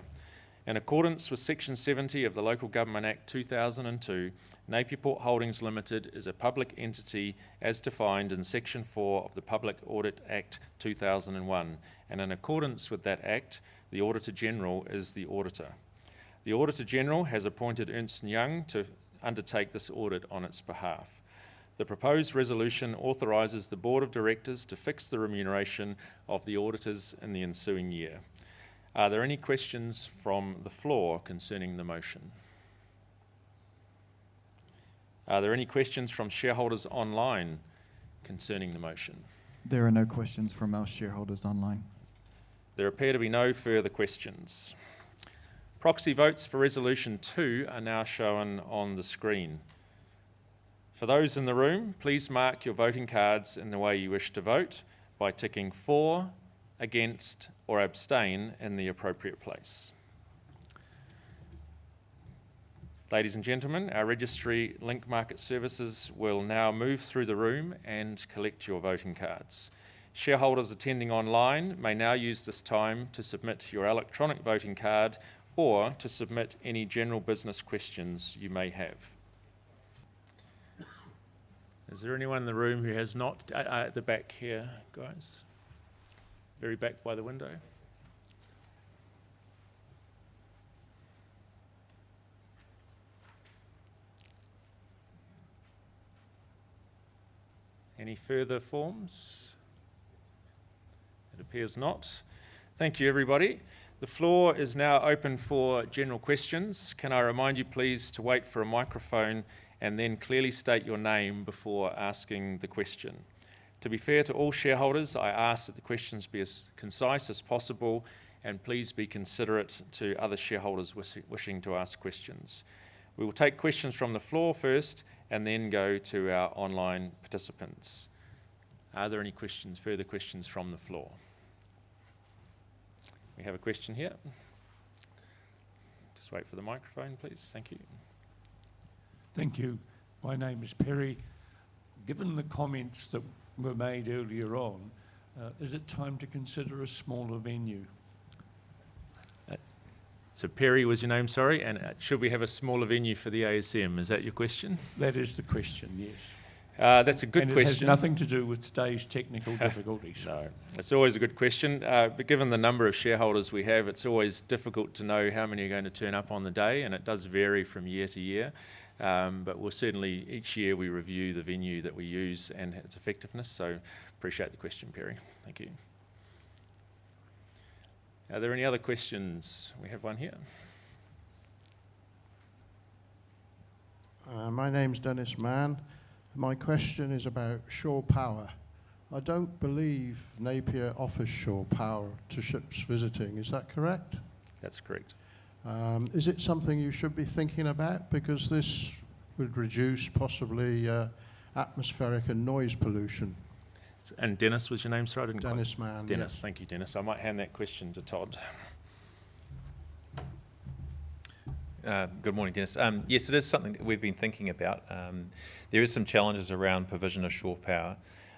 In accordance with Section 70 of the Local Government Act 2002, Napier Port Holdings Limited is a public entity as defined in Section 4 of the Public Audit Act 2001, and in accordance with that Act, the Auditor General is the auditor. The Auditor General has appointed Ernst & Young to undertake this audit on its behalf. The proposed resolution authorises the Board of Directors to fix the remuneration of the auditors in the ensuing year. Are there any questions from the floor concerning the motion? Are there any questions from shareholders online concerning the motion? There are no questions from our shareholders online. There appear to be no further questions. Proxy votes for Resolution 2 are now shown on the screen. For those in the room, please mark your voting cards in the way you wish to vote by ticking for, against, or abstain in the appropriate place. Ladies and gentlemen, our registry Link Market Services will now move through the room and collect your voting cards. Shareholders attending online may now use this time to submit your electronic voting card or to submit any general business questions you may have. Is there anyone in the room who has not? At the back here, guys. Very back by the window. Any further forms? It appears not. Thank you, everybody. The floor is now open for general questions. Can I remind you, please, to wait for a microphone and then clearly state your name before asking the question. To be fair to all shareholders, I ask that the questions be as concise as possible and please be considerate to other shareholders wishing to ask questions. We will take questions from the floor first and then go to our online participants. Are there any questions, further questions from the floor? We have a question here. Just wait for the microphone, please. Thank you. Thank you. My name is Perry. Given the comments that were made earlier on, is it time to consider a smaller venue? So Perry was your name, sorry, and should we have a smaller venue for the ASM? Is that your question? That is the question, yes. That's a good and question. It has nothing to do with today's technical difficulties. No, it's always a good question. But given the number of shareholders we have, it's always difficult to know how many are going to turn up on the day, and it does vary from year to year. But we'll certainly, each year we review the venue that we use and its effectiveness, so appreciate the question, Perry. Thank you. Are there any other questions? We have one here. My name's Dennis Mann. My question is about shore power. I don't believe Napier offers shore power to ships visiting. Is that correct? That's correct. Is it something you should be thinking about? Because this would reduce possibly atmospheric and noise pollution. And Dennis was your name, sorry? Dennis Mann. Dennis, yes. Thank you, Dennis. I might hand that question to Todd. Good morning, Dennis. Yes, it is something that we've been thinking about. There is some challenges around provision of shore power,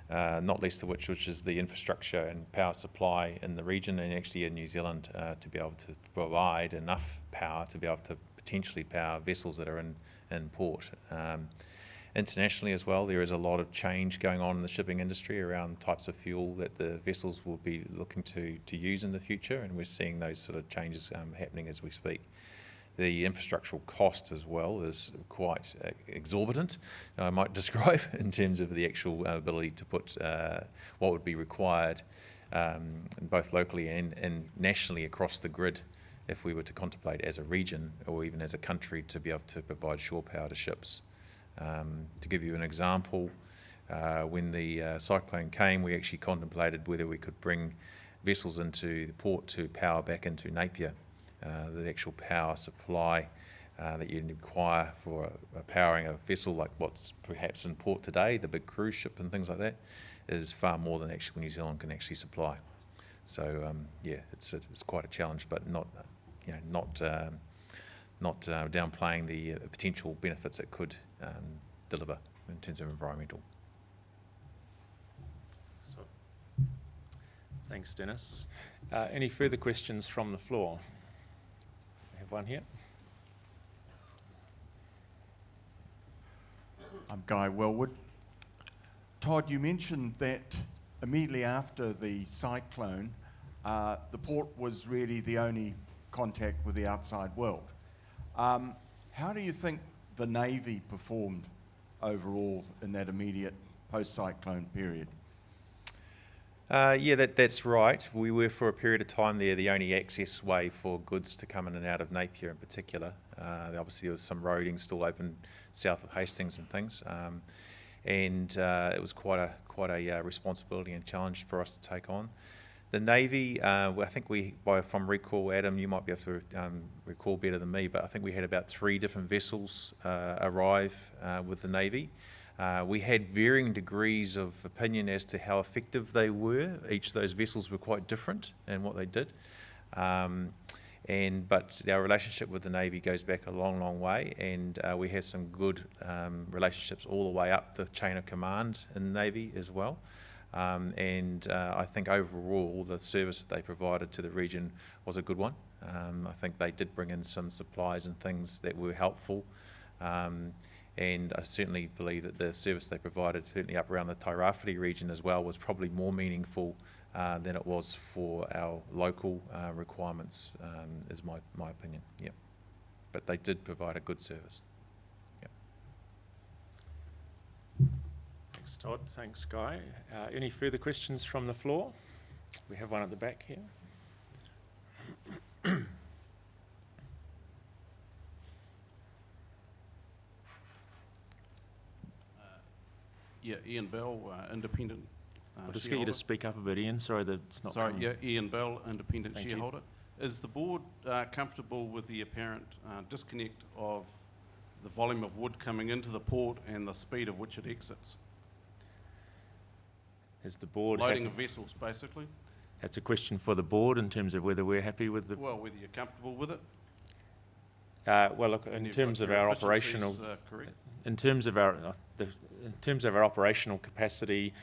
not least of which is the infrastructure and power supply in the region and actually in New Zealand to be able to provide enough power to be able to potentially power vessels that are in port. Internationally as well, there is a lot of change going on in the shipping industry around types of fuel that the vessels will be looking to use in the future, and we're seeing those sort of changes happening as we speak. The infrastructural cost as well is quite exorbitant, I might describe, in terms of the actual ability to put what would be required both locally and nationally across the grid if we were to contemplate as a region or even as a country to be able to provide shore power to ships. To give you an example, when the cyclone came, we actually contemplated whether we could bring vessels into the port to power back into Napier. The actual power supply that you require for powering a vessel like what's perhaps in port today, the big cruise ship and things like that, is far more than actually New Zealand can actually supply. So yeah, it's quite a challenge, but not downplaying the potential benefits it could deliver in terms of environmental. Thanks, Dennis. Any further questions from the floor? We have one here. I'm Guy Wellwood. Todd, you mentioned that immediately after the cyclone, the port was really the only contact with the outside world. How do you think the Navy performed overall in that immediate post-cyclone period? Yeah, that's right. We were for a period of time there the only access way for goods to come in and out of Napier in particular. Obviously there was some roading still open south of Hastings and things, and it was quite a responsibility and challenge for us to take on. The Navy, I think from recall, Adam, you might be able to recall better than me, but I think we had about 3 different vessels arrive with the Navy. We had varying degrees of opinion as to how effective they were. Each of those vessels were quite different in what they did. But our relationship with the Navy goes back a long, long way, and we have some good relationships all the way up the chain of command in the Navy as well. I think overall the service that they provided to the region was a good one. I think they did bring in some supplies and things that were helpful. And I certainly believe that the service they provided, certainly up around the Tairāwhiti region as well, was probably more meaningful than it was for our local requirements, is my opinion. Yeah, but they did provide a good service. Yeah. Thanks, Todd. Thanks, Guy. Any further questions from the floor? We have one at the back here. Yeah, Ian Bell, independent. I'll just get you to speak up a bit, Ian. Sorry that it's not coming. Yeah, Ian Bell, independent Thank shareholder. Is the board comfortable with the apparent disconnect of the volume of wood coming into the port and the speed of which it exits? Is the board loading happy? of vessels, basically? That's a question for the board in terms of whether we're happy with the... Well, whether you're comfortable with it. Well, look, in terms of our operational... In terms of our operational capacity,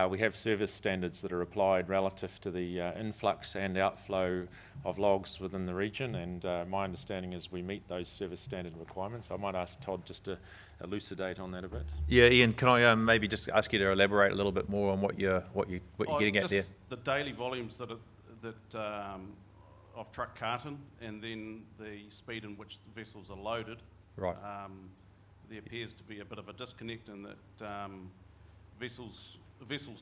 we have service standards that are applied relative to the influx and outflow of logs within the region, and my understanding is we meet those service standard requirements. I might ask Todd just to elucidate on that a bit. Yeah, Ian, can I maybe just ask you to elaborate a little bit more on what you're getting at there? The daily volumes of truck carton, and then the speed in which the vessels are loaded. Right. There appears to be a bit of a disconnect in that vessels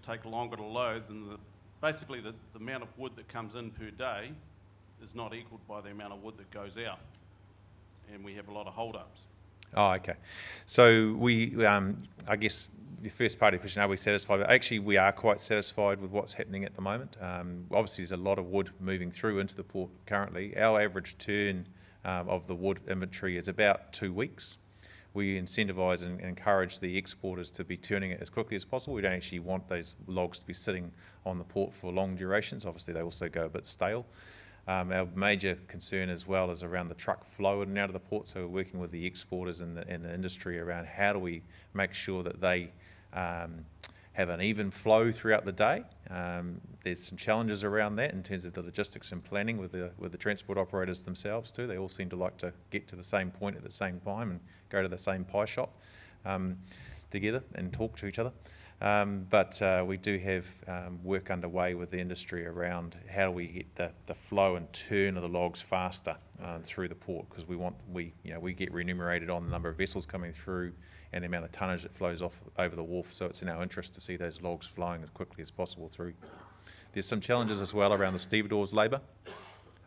take longer to load than basically the amount of wood that comes in per day is not equaled by the amount of wood that goes out, and we have a lot of hold-ups. Oh, okay. So we, I guess the first part of the question, are we satisfied? Actually, we are quite satisfied with what's happening at the moment. Obviously, there's a lot of wood moving through into the port currently. Our average turn of the wood inventory is about 2 weeks. We incentivise and encourage the exporters to be turning it as quickly as possible. We don't actually want those logs to be sitting on the port for long durations. Obviously, they also go a bit stale. Our major concern as well is around the truck flow in and out of the port, so we're working with the exporters and the industry around how do we make sure that they have an even flow throughout the day. There's some challenges around that in terms of the logistics and planning with the transport operators themselves too. They all seem to like to get to the same point at the same time and go to the same pie shop together and talk to each other. But we do have work underway with the industry around how do we get the flow and turn of the logs faster through the port, because we get remunerated on the number of vessels coming through and the amount of tonnage that flows off over the wharf, so it's in our interest to see those logs flowing as quickly as possible through. There's some challenges as well around the stevedores labour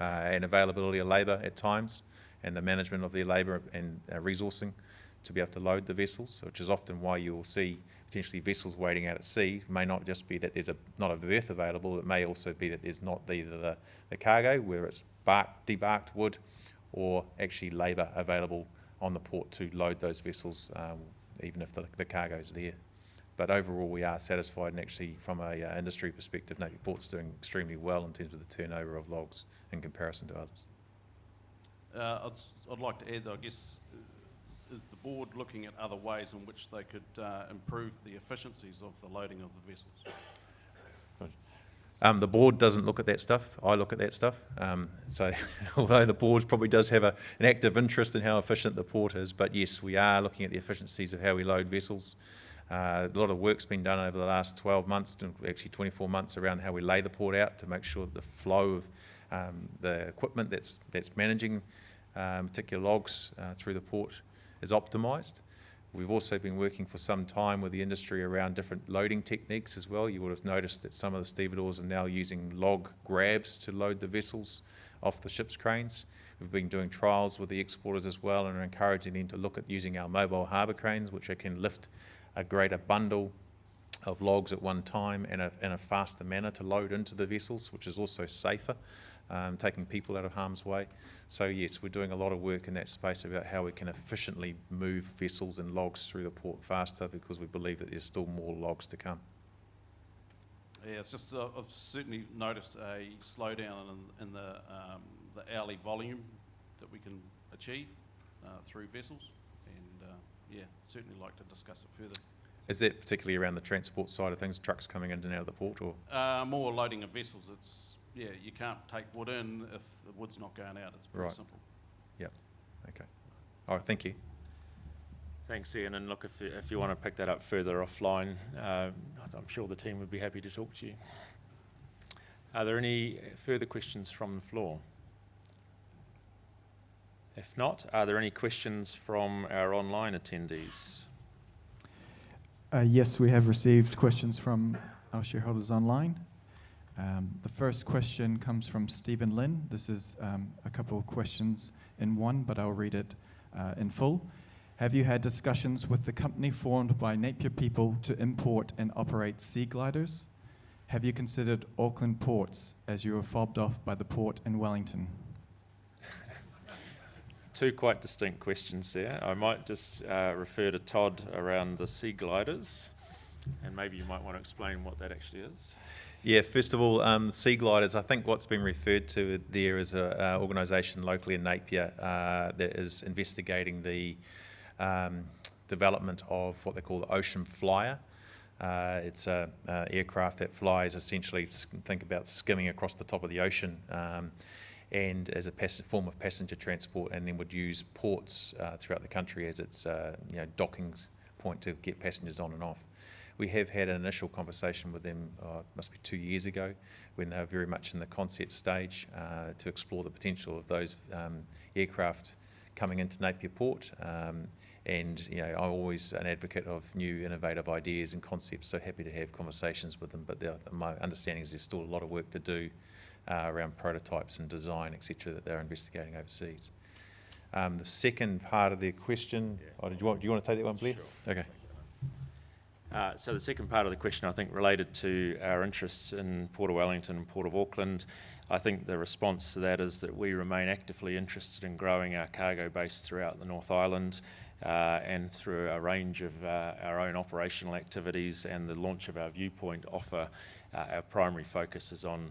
and availability of labour at times, and the management of their labour and resourcing to be able to load the vessels, which is often why you will see potentially vessels waiting out at sea. It may not just be that there's not a berth available, it may also be that there's not either the cargo, whether it's debarked wood, or actually labour available on the port to load those vessels, even if the cargo's there. But overall, we are satisfied, and actually from a industry perspective, Napier Port's doing extremely well in terms of the turnover of logs in comparison to others. I'd like to add, I guess, is the board looking at other ways in which they could improve the efficiencies of the loading of the vessels? The board doesn't look at that stuff. I look at that stuff. So although the board probably does have an active interest in how efficient the port is, but yes, we are looking at the efficiencies of how we load vessels. A lot of work's been done over the last 12 months, actually 24 months, around how we lay the port out to make sure that the flow of the equipment that's managing particular logs through the port is optimised. We've also been working for some time with the industry around different loading techniques as well. You would have noticed that some of the stevedores are now using log grabs to load the vessels off the ship's cranes. We've been doing trials with the exporters as well and are encouraging them to look at using our mobile harbour cranes, which can lift a greater bundle of logs at one time in a faster manner to load into the vessels, which is also safer, taking people out of harm's way. So yes, we're doing a lot of work in that space about how we can efficiently move vessels and logs through the port faster, because we believe that there's still more logs to come. Yeah, it's just I've certainly noticed a slowdown in the hourly volume that we can achieve through vessels, and yeah, certainly like to discuss it further. Is that particularly around the transport side of things, trucks coming in and out of the port, or? More loading of vessels. It's, yeah, you can't take wood in if the wood's not going out. It's pretty simple. Yep. Okay. All right. Thank you. Thanks, Ian. And look, if you want to pick that up further offline, I'm sure the team would be happy to talk to you. Are there any further questions from the floor? If not, are there any questions from our online attendees? Yes, we have received questions from our shareholders online. The first question comes from Stephen Lynn. This is a couple of questions in one, but I'll read it in full. Have you had discussions with the company formed by Napier people to import and operate sea gliders? Have you considered Auckland ports as you were fobbed off by the port in Wellington? Two quite distinct questions there. I might just refer to Todd around the sea gliders, and maybe you might want to explain what that actually is. Yeah, first of all, the sea gliders, I think what's been referred to there is an organisation locally in Napier that is investigating the development of what they call the Ocean Flyer. It's an aircraft that flies, essentially, think about skimming across the top of the ocean, and as a form of passenger transport, and then would use ports throughout the country as its docking point to get passengers on and off. We have had an initial conversation with them, must be 2 years ago, when they were very much in the concept stage to explore the potential of those aircraft coming into Napier Port. And I'm always an advocate of new innovative ideas and concepts, so happy to have conversations with them. But my understanding is there's still a lot of work to do around prototypes and design, etc., that they're investigating overseas. The second part of the question, do you want to take that one, Blair? Sure. Okay. So the second part of the question, I think, related to our interests in Port of Wellington and Port of Auckland. I think the response to that is that we remain actively interested in growing our cargo base throughout the North Island and through a range of our own operational activities and the launch of our Viewpoint offer. Our primary focus is on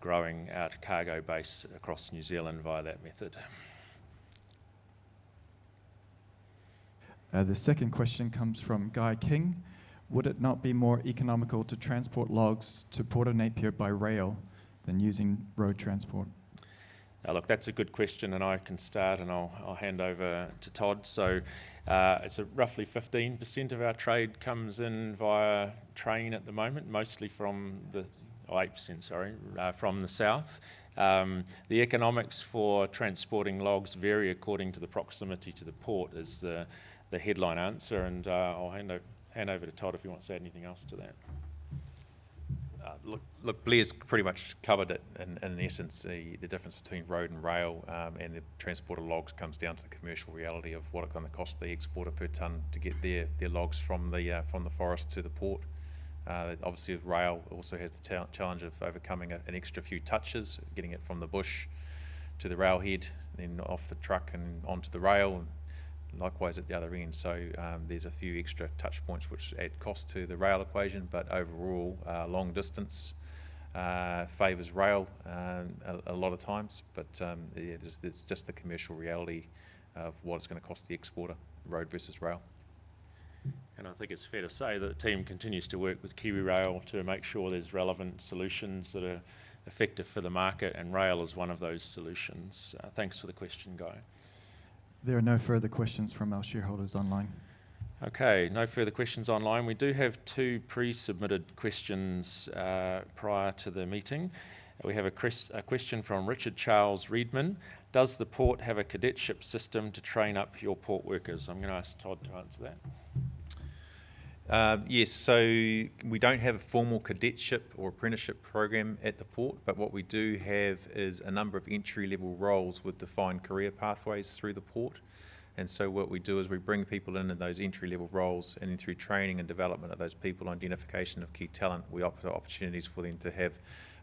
growing our cargo base across New Zealand via that method. The second question comes from Guy King. Would it not be more economical to transport logs to Port of Napier by rail than using road transport? Now, look, that's a good question, and I can start, and I'll hand over to Todd. So it's roughly 15% of our trade comes in via train at the moment, mostly from the 8%, sorry, from the south. The economics for transporting logs vary according to the proximity to the port is the headline answer, and I'll hand over to Todd if you want to say anything else to that. Look, Blair's pretty much covered it in essence. The difference between road and rail and the transport of logs comes down to the commercial reality of what it's going to cost the exporter per tonne to get their logs from the forest to the port. Obviously, rail also has the challenge of overcoming an extra few touches, getting it from the bush to the railhead, then off the truck and onto the rail, and likewise at the other end. So there's a few extra touch points which add cost to the rail equation, but overall long distance favours rail a lot of times, but yeah, it's just the commercial reality of what it's going to cost the exporter, road versus rail. And I think it's fair to say that the team continues to work with KiwiRail to make sure there's relevant solutions that are effective for the market, and rail is one of those solutions. Thanks for the question, Guy. There are no further questions from our shareholders online. Okay, no further questions online. We do have 2 pre-submitted questions prior to the meeting. We have a question from Richard Charles Reedman. Does the port have a cadetship system to train up your port workers? I'm going to ask Todd to answer that. Yes, so we don't have a formal cadetship or apprenticeship program at the port, but what we do have is a number of entry-level roles with defined career pathways through the port. And so what we do is we bring people in those entry-level roles, and then through training and development of those people, identification of key talent, we offer opportunities for them to have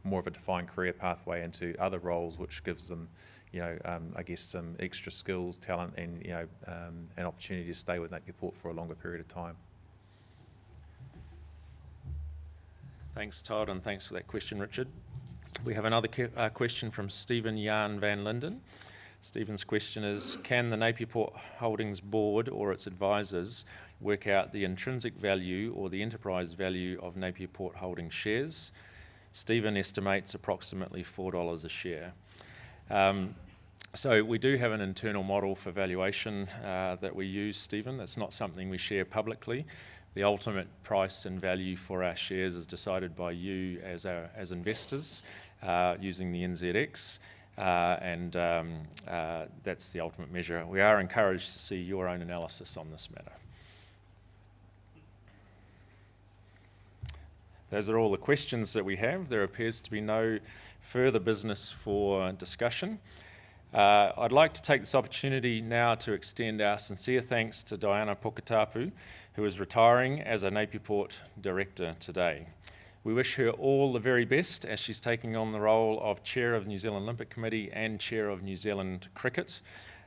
more of a defined career pathway into other roles, which gives them, I guess, some extra skills, talent, and an opportunity to stay with Napier Port for a longer period of time. Thanks, Todd, and thanks for that question, Richard. We have another question from Stephen Jan van Linden. Stephen's question is, can the Napier Port Holdings Board or its advisors work out the intrinsic value or the enterprise value of Napier Port Holdings shares? Stephen estimates approximately $4 a share. So we do have an internal model for valuation that we use, Stephen. That's not something we share publicly. The ultimate price and value for our shares is decided by you as investors using the NZX, and that's the ultimate measure. We are encouraged to see your own analysis on this matter. Those are all the questions that we have. There appears to be no further business for discussion. I'd like to take this opportunity now to extend our sincere thanks to Diana Puketapu, who is retiring as a Napier Port Director today. We wish her all the very best as she's taking on the role of Chair of the New Zealand Olympic Committee and Chair of New Zealand Cricket.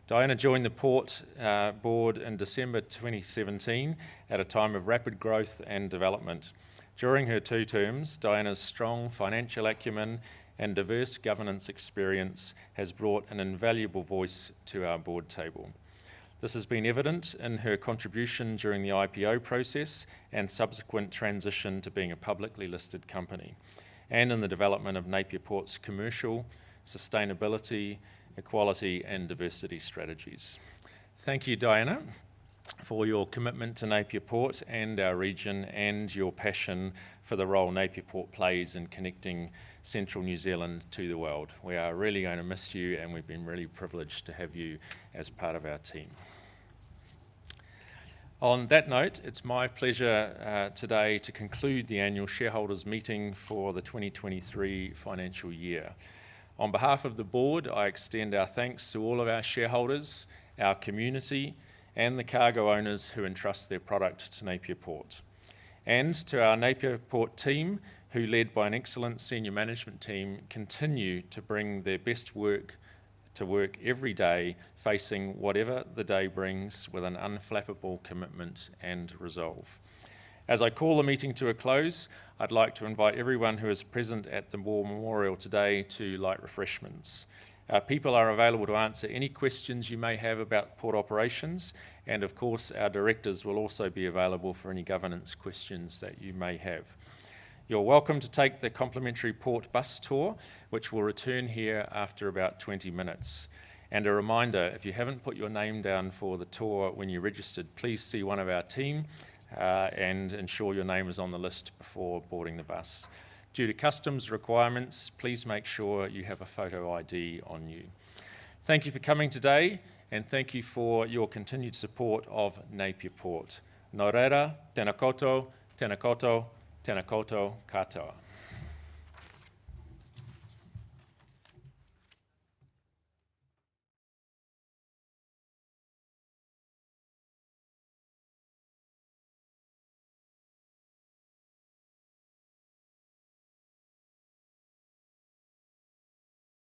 Diana joined the Port Board in December 2017 at a time of rapid growth and development. During her 2 terms, Diana's strong financial acumen and diverse governance experience has brought an invaluable voice to our board table. This has been evident in her contribution during the IPO process and subsequent transition to being a publicly listed company, and in the development of Napier Port's commercial, sustainability, equality and diversity strategies. Thank you, Diana, for your commitment to Napier Port and our region, and your passion for the role Napier Port plays in connecting central New Zealand to the world. We are really going to miss you, and we've been really privileged to have you as part of our team. On that note, it's my pleasure today to conclude the annual shareholders meeting for the 2023 financial year. On behalf of the board, I extend our thanks to all of our shareholders, our community, and the cargo owners who entrust their product to Napier Port. And to our Napier Port team, who, led by an excellent senior management team, continue to bring their best work to work every day, facing whatever the day brings with an unflappable commitment and resolve. As I call the meeting to a close, I'd like to invite everyone who is present at the War Memorial today to light refreshments. Our people are available to answer any questions you may have about port operations, and of course our directors will also be available for any governance questions that you may have. You're welcome to take the complimentary port bus tour, which will return here after about 20 minutes. And a reminder, if you haven't put your name down for the tour when you registered, please see one of our team and ensure your name is on the list before boarding the bus. Due to customs requirements, please make sure you have a photo ID on you. Thank you for coming today, and thank you for your continued support of Napier Port. Nō reira, tēnā koutou, tēnā koutou, tēnā koutou katoa.